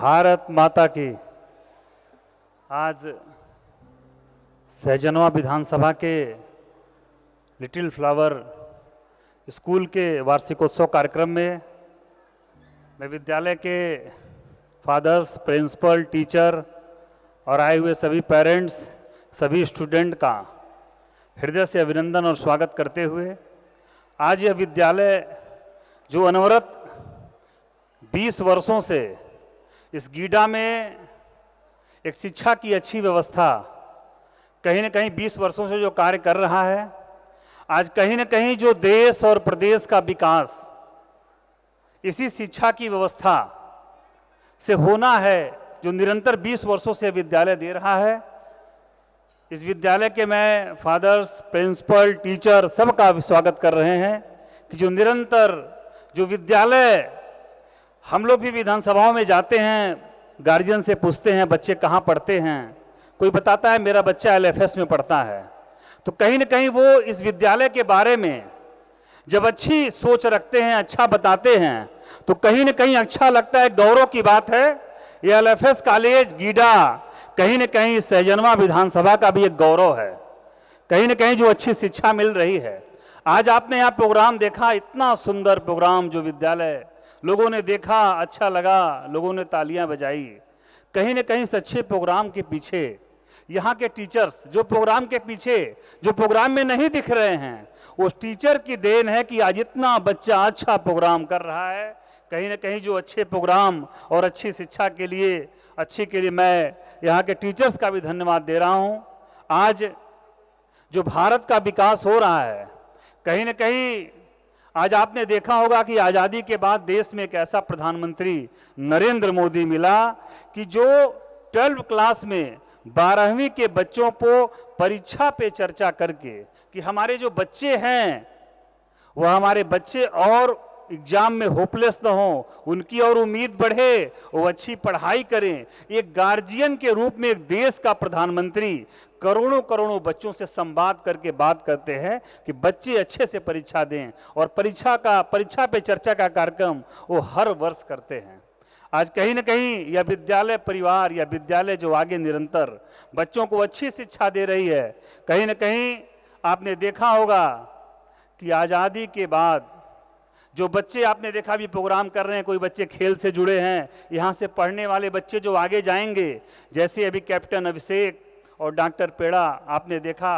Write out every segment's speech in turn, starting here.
भारत माता की। आज सहजनवा विधानसभा के लिटिल फ्लावर स्कूल के वार्षिकोत्सव कार्यक्रम में मैं विद्यालय के फादर्स, प्रिंसिपल, टीचर और आए हुए सभी पेरेंट्स, सभी स्टूडेंट का हृदय से अभिनंदन और स्वागत करते हुए आज यह विद्यालय जो अनवरत 20 वर्षों से इस गीडा में एक शिक्षा की अच्छी व्यवस्था कहीं न कहीं 20 वर्षों से जो कार्य कर रहा है, आज कहीं न कहीं जो देश और प्रदेश का विकास इसी शिक्षा की व्यवस्था से होना है, जो निरंतर 20 वर्षों से विद्यालय दे रहा है। इस विद्यालय के मैं फादर्स, प्रिंसिपल, टीचर सबका स्वागत कर रहे हैं कि जो निरंतर जो विद्यालय हम लोग भी विधानसभाओं में जाते हैं, गार्जियन से पूछते हैं बच्चे कहाँ पढ़ते हैं, कोई बताता है मेरा बच्चा LFS में पढ़ता है। तो कहीं न कहीं वो इस विद्यालय के बारे में जब अच्छी सोच रखते हैं, अच्छा बताते हैं, तो कहीं न कहीं अच्छा लगता है। गौरव की बात है, ये LFS कॉलेज गीडा कहीं न कहीं सहजनवा विधानसभा का भी एक गौरव है। कहीं न कहीं जो अच्छी शिक्षा मिल रही है। आज आपने यहाँ प्रोग्राम देखा, इतना सुंदर प्रोग्राम जो विद्यालय लोगों ने देखा, अच्छा लगा, लोगों ने तालियां बजाई। कहीं न कहीं इस अच्छे प्रोग्राम के पीछे यहाँ के टीचर्स जो प्रोग्राम के पीछे जो प्रोग्राम में नहीं दिख रहे हैं, उस टीचर की देन है कि आज इतना बच्चा अच्छा प्रोग्राम कर रहा है। कहीं न कहीं जो अच्छे प्रोग्राम और अच्छी शिक्षा के लिए मैं यहाँ के टीचर्स का भी धन्यवाद दे रहा हूँ। आज जो भारत का विकास हो रहा है, कहीं न कहीं आज आपने देखा होगा कि आज़ादी के बाद देश में एक ऐसा प्रधानमंत्री नरेंद्र मोदी मिला कि जो 12वीं क्लास में 12वीं के बच्चों को परीक्षा पे चर्चा करके कि हमारे जो बच्चे हैं वह हमारे बच्चे और एग्जाम में होपलेस न हो, उनकी और उम्मीद बढ़े, वो अच्छी पढ़ाई करें। एक गार्जियन के रूप में एक देश का प्रधानमंत्री करोड़ों करोड़ों बच्चों से संवाद करके बात करते हैं कि बच्चे अच्छे से परीक्षा दें, और परीक्षा पे चर्चा का कार्यक्रम वो हर वर्ष करते हैं। आज कहीं न कहीं यह विद्यालय परिवार या विद्यालय जो आगे निरंतर बच्चों को अच्छी शिक्षा दे रही है। कहीं न कहीं आपने देखा होगा कि आज़ादी के बाद जो बच्चे आपने देखा भी प्रोग्राम कर रहे हैं, कोई बच्चे खेल से जुड़े हैं, यहाँ से पढ़ने वाले बच्चे जो आगे जाएंगे, जैसे अभी कैप्टन अभिषेक और डॉक्टर पेड़ा आपने देखा,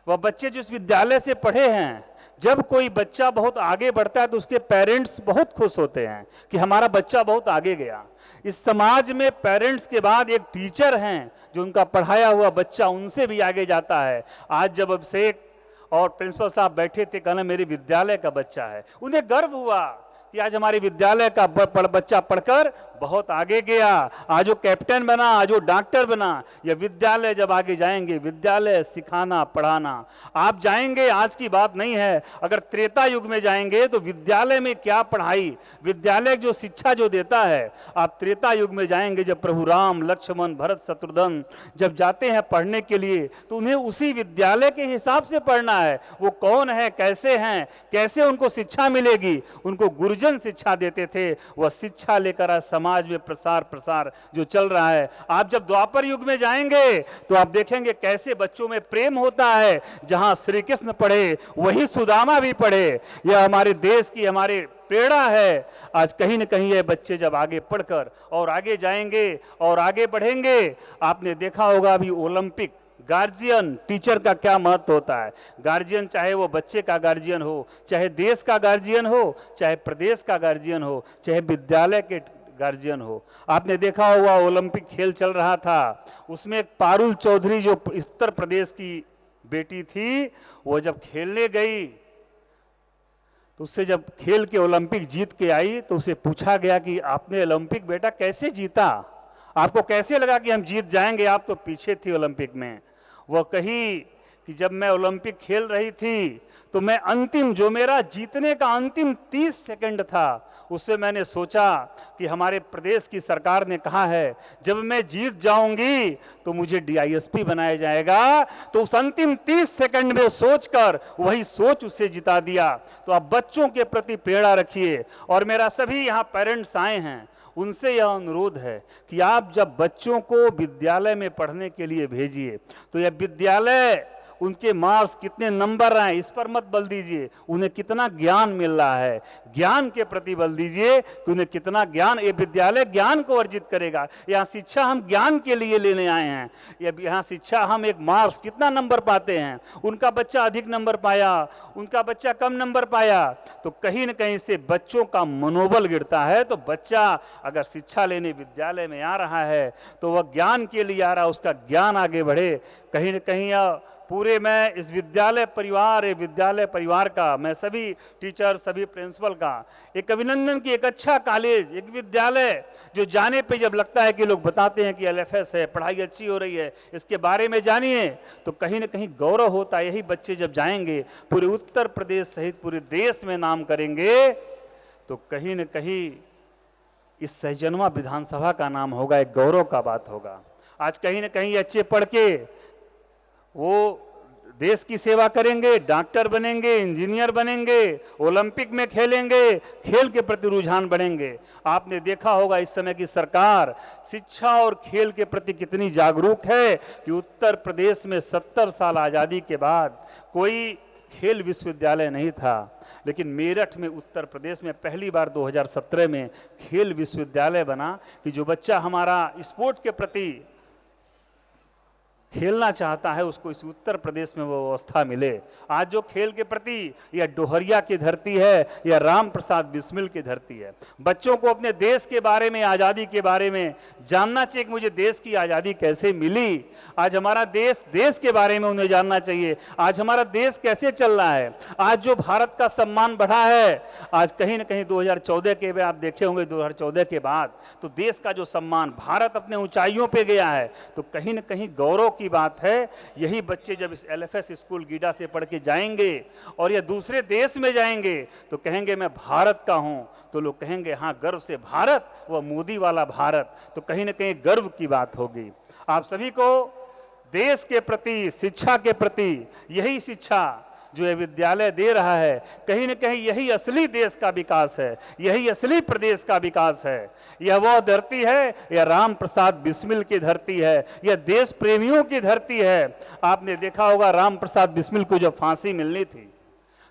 वह बच्चे जो इस विद्यालय से पढ़े हैं, जब कोई बच्चा बहुत आगे बढ़ता है तो उसके पेरेंट्स बहुत खुश होते हैं कि हमारा बच्चा बहुत आगे गया। इस समाज में पेरेंट्स के बाद एक टीचर हैं जो उनका पढ़ाया हुआ बच्चा उनसे भी आगे जाता है। आज जब अभिषेक और प्रिंसिपल साहब बैठे थे, कहना मेरे विद्यालय का बच्चा है, उन्हें गर्व हुआ कि आज हमारे विद्यालय का बच्चा पढ़कर बहुत आगे गया, आज वो कैप्टन बना, आज वो डॉक्टर बना। यह विद्यालय जब आगे जाएंगे, विद्यालय सिखाना पढ़ाना आप जाएंगे, आज की बात नहीं है। अगर त्रेता युग में जाएंगे तो विद्यालय में क्या पढ़ाई, विद्यालय जो शिक्षा जो देता है, आप त्रेता युग में जाएंगे जब प्रभु राम, लक्ष्मण, भरत, शत्रुघ्न जब जाते हैं पढ़ने के लिए, तो उन्हें उसी विद्यालय के हिसाब से पढ़ना है। वो कौन है, कैसे हैं, कैसे उनको शिक्षा मिलेगी, उनको गुरुजन शिक्षा देते थे। वह शिक्षा लेकर आज समाज में प्रसार जो चल रहा है। आप जब द्वापर युग में जाएंगे तो आप देखेंगे कैसे बच्चों में प्रेम होता है। जहां श्री कृष्ण पढ़े वही सुदामा भी पढ़े। यह हमारे देश की हमारे प्रेरणा है। आज कहीं न कहीं ये बच्चे जब आगे पढ़कर और आगे जाएंगे और आगे बढ़ेंगे, आपने देखा होगा अभी ओलंपिक, गार्जियन टीचर का क्या महत्व होता है। गार्जियन चाहे वो बच्चे का गार्जियन हो, चाहे देश का गार्जियन हो, चाहे प्रदेश का गार्जियन हो, चाहे विद्यालय के गार्जियन हो। आपने देखा होगा ओलंपिक खेल चल रहा था, उसमें एक पारुल चौधरी जो उत्तर प्रदेश की बेटी थी, वो जब खेलने गई तो उससे जब खेल के ओलंपिक जीत के आई तो उसे पूछा गया कि आपने ओलंपिक बेटा कैसे जीता, आपको कैसे लगा कि हम जीत जाएंगे, आप तो पीछे थी ओलंपिक में। वह कही कि जब मैं ओलंपिक खेल रही थी तो मैं अंतिम जो मेरा जीतने का अंतिम 30 सेकंड था, उससे मैंने सोचा कि हमारे प्रदेश की सरकार ने कहा है जब मैं जीत जाऊंगी तो मुझे DISP बनाया जाएगा। तो उस अंतिम 30 सेकंड में सोचकर वही सोच उसे जिता दिया। तो आप बच्चों के प्रति प्रेरणा रखिए। और मेरा सभी यहाँ पेरेंट्स आए हैं, उनसे यह अनुरोध है कि आप जब बच्चों को विद्यालय में पढ़ने के लिए भेजिए तो यह विद्यालय उनके मार्क्स कितने नंबर आए इस पर मत बल दीजिए, उन्हें कितना ज्ञान मिल रहा है, ज्ञान के प्रति बल दीजिए कि उन्हें कितना ज्ञान, ये विद्यालय ज्ञान को अर्जित करेगा। यहाँ शिक्षा हम ज्ञान के लिए लेने आए हैं, यहाँ शिक्षा हम एक मार्क्स कितना नंबर पाते हैं, उनका बच्चा अधिक नंबर पाया, उनका बच्चा कम नंबर पाया, तो कहीं न कहीं से बच्चों का मनोबल गिरता है। तो बच्चा अगर शिक्षा लेने विद्यालय में आ रहा है तो वह ज्ञान के लिए आ रहा है, उसका ज्ञान आगे बढ़े। कहीं न कहीं पूरे मैं इस विद्यालय परिवार का, मैं सभी टीचर, सभी प्रिंसिपल का एक अभिनंदन की, एक अच्छा कॉलेज, एक विद्यालय जो जाने पे जब लगता है कि लोग बताते हैं कि LFS है, पढ़ाई अच्छी हो रही है, इसके बारे में जानिए, तो कहीं ना कहीं गौरव होता है। यही बच्चे जब जाएंगे पूरे उत्तर प्रदेश सहित पूरे देश में नाम करेंगे, तो कहीं न कहीं इस सहजनवा विधानसभा का नाम होगा, एक गौरव का बात होगा। आज कहीं ना कहीं अच्छे पढ़ के वो देश की सेवा करेंगे, डॉक्टर बनेंगे, इंजीनियर बनेंगे, ओलंपिक में खेलेंगे, खेल के प्रति रुझान बढ़ेंगे। आपने देखा होगा इस समय की सरकार शिक्षा और खेल के प्रति कितनी जागरूक है कि उत्तर प्रदेश में 70 साल आज़ादी के बाद कोई खेल विश्वविद्यालय नहीं था, लेकिन मेरठ में उत्तर प्रदेश में पहली बार 2017 में खेल विश्वविद्यालय बना कि जो बच्चा हमारा स्पोर्ट के प्रति खेलना चाहता है उसको इस उत्तर प्रदेश में वो व्यवस्था मिले। आज जो खेल के प्रति यह डोहरिया की धरती है, यह राम प्रसाद बिस्मिल की धरती है। बच्चों को अपने देश के बारे में, आज़ादी के बारे में जानना चाहिए कि मुझे देश की आज़ादी कैसे मिली। आज हमारा देश के बारे में उन्हें जानना चाहिए, आज हमारा देश कैसे चल रहा है, आज जो भारत का सम्मान बढ़ा है। आज कहीं ना कहीं 2014 के, आप देखे होंगे 2014 के बाद तो देश का जो सम्मान, भारत अपने ऊंचाइयों पे गया है, तो कहीं ना कहीं गौरव की बात है। यही बच्चे जब इस LFS स्कूल गीडा से पढ़ के जाएंगे और या दूसरे देश में जाएंगे तो कहेंगे मैं भारत का हूं, तो लोग कहेंगे हाँ गर्व से भारत, वह मोदी वाला भारत, तो कहीं ना कहीं गर्व की बात होगी। आप सभी को देश के प्रति, शिक्षा के प्रति, यही शिक्षा जो ये विद्यालय दे रहा है, कहीं न कहीं यही असली देश का विकास है, यही असली प्रदेश का विकास है। यह वह धरती है, यह राम प्रसाद बिस्मिल की धरती है, यह देश प्रेमियों की धरती है। आपने देखा होगा राम प्रसाद बिस्मिल को जब फांसी मिलनी थी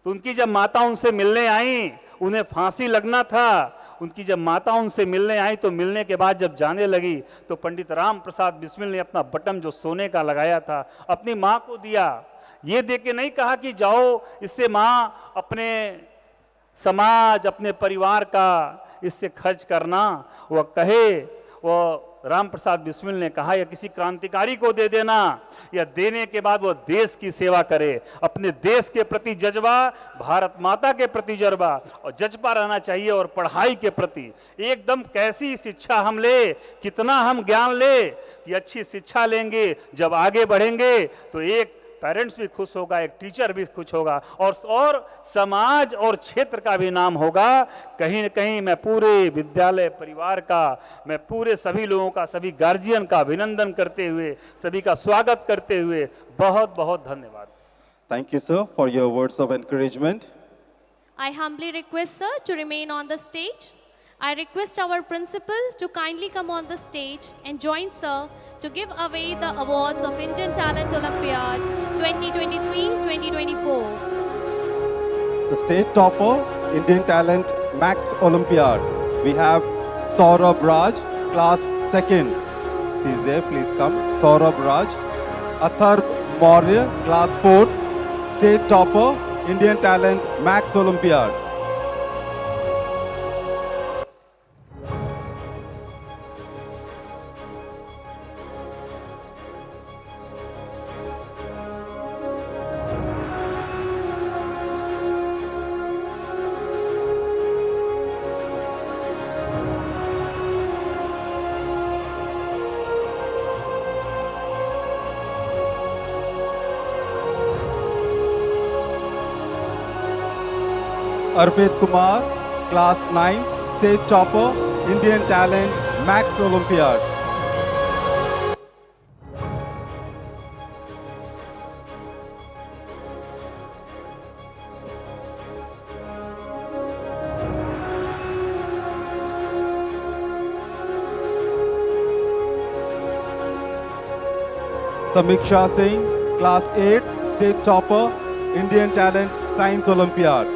तो उनकी जब माता उनसे मिलने आई, उन्हें फांसी लगना था, उनकी जब माता उनसे मिलने आई तो मिलने के बाद जब जाने लगी तो पंडित राम प्रसाद बिस्मिल ने अपना बटन जो सोने का लगाया था अपनी माँ को दिया। ये दे के नहीं कहा कि जाओ इससे माँ अपने समाज, अपने परिवार का इससे खर्च करना, वह कहे, वो राम प्रसाद बिस्मिल ने कहा या किसी क्रांतिकारी को दे देना, या देने के बाद वो देश की सेवा करे, अपने देश के प्रति जज्बा, भारत माता के प्रति जज्बा और जज्बा रहना चाहिए। और पढ़ाई के प्रति एकदम कैसी शिक्षा हम ले, कितना हम ज्ञान ले कि अच्छी शिक्षा लेंगे, जब आगे बढ़ेंगे तो एक पेरेंट्स भी खुश होगा, एक टीचर भी खुश होगा और समाज और क्षेत्र का भी नाम होगा। कहीं न कहीं मैं पूरे विद्यालय परिवार का, मैं पूरे सभी लोगों का, सभी गार्जियन का अभिनंदन करते हुए, सभी का स्वागत करते हुए बहुत बहुत धन्यवाद। Thank you, sir, for your words of encouragement. I humbly request sir to remain on the stage. I request our principal to kindly come on the stage and join sir to give away the awards of Indian Talent Olympiad 2023-2024. The state topper, Indian Talent Max Olympiad. We have Saurabh Raj, class 2nd. He is there, please come. Saurabh Raj. Atharv Maurya, class 4th. State topper, Indian Talent Max Olympiad. Arpit Kumar, class 9th, state topper, Indian Talent Max Olympiad. Samiksha Singh, Class 8, State Topper, Indian Talent Science Olympiad.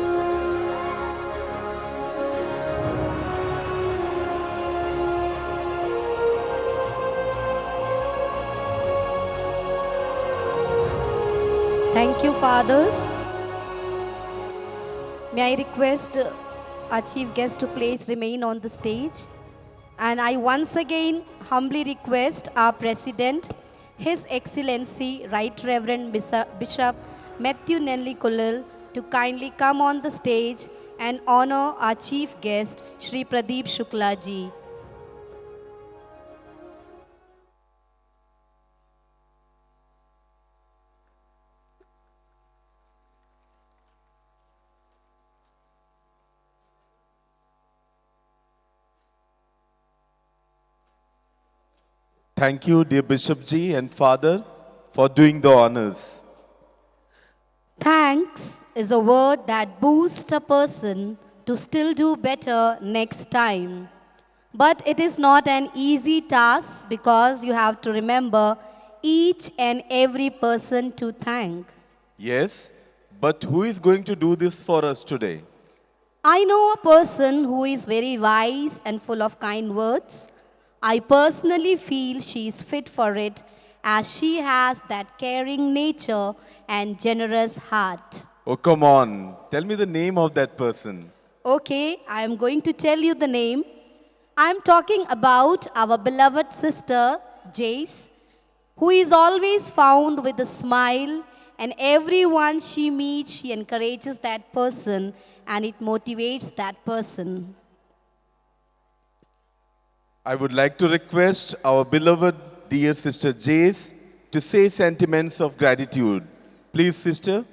Thank you, fathers. May I request our chief guest to please remain on the stage? And I once again humbly request our president, His Excellency Right Reverend Bishop Matthew Nenli Kullal, to kindly come on the stage and honor our chief guest, Shri Pradeep Shukla ji. Thank you, dear Bishop Ji and Father, for doing the honors. Thanks is a word that boosts a person to still do better next time. But it is not an easy task because you have to remember each and every person to thank. Yes, but who is going to do this for us today? I know a person who is very wise and full of kind words. I personally feel she is fit for it as she has that caring nature and generous heart. Oh, come on. Tell me the name of that person. Okay, I am going to tell you the name. I am talking about our beloved sister, Jace, who is always found with a smile, and everyone she meets, she encourages that person and it motivates that person. I would like to request our beloved dear sister Jace to say sentiments of gratitude. Please, sister.